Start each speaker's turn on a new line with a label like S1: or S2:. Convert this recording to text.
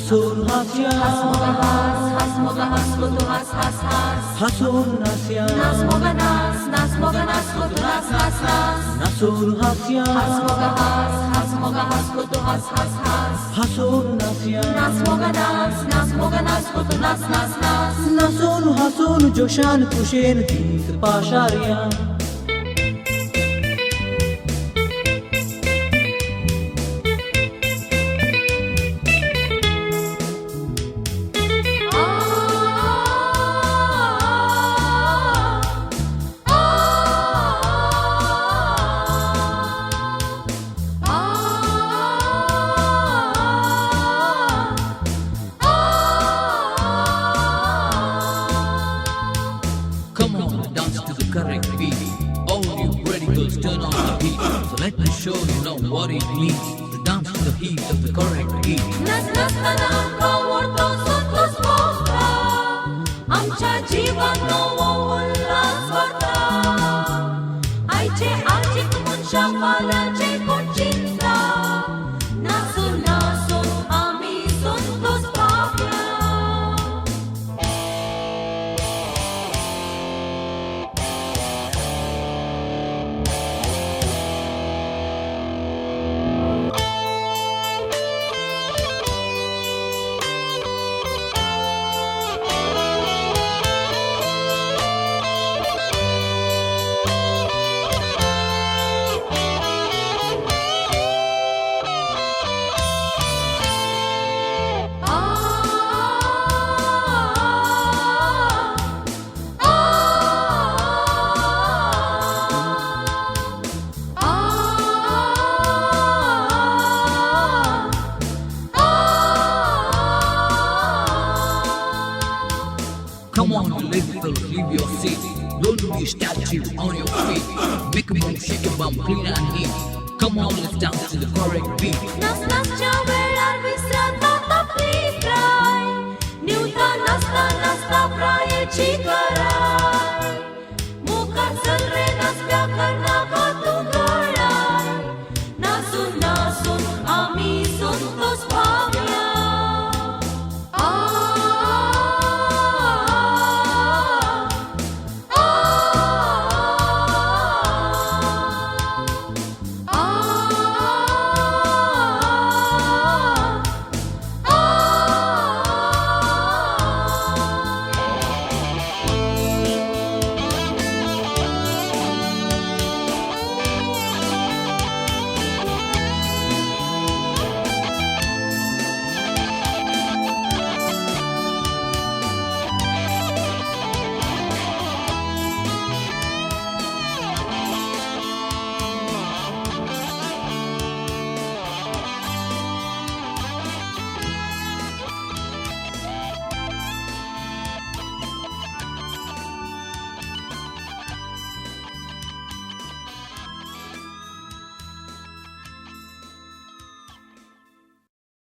S1: Haason Naachyan
S2: Has moga has kutu has has has.
S1: Haason Naachyan
S2: Nas moga nas kutu nas nas nas.
S1: Haason Naachyan
S2: Has moga has kutu has has has.
S1: Haason Naachyan
S2: Nas moga nas kutu nas nas nas.
S1: Haason Joshan Kushen Geet Pasharyan
S3: Come on, dance to the correct beat. All you ready girls, turn on the heat. So let me show you know what it means to dance to the heat of the correct beat.
S2: Nas na आवडतो संतोष मोठा आमच्या जीवनावर उल्हास होता आईचे आर्थिक मनशा पाल्याचे कोण चिंता नाचून आम्ही संतोष पावला
S3: Come on, you lazy fellas, leave your seat. Don't be a statue on your feet. Make a move, shake your bum, clean and neat. Come on, let's dance to the correct beat.
S2: नाचनाच्या वेळार विसरतात आपली प्राय निवता नाचता प्रायेची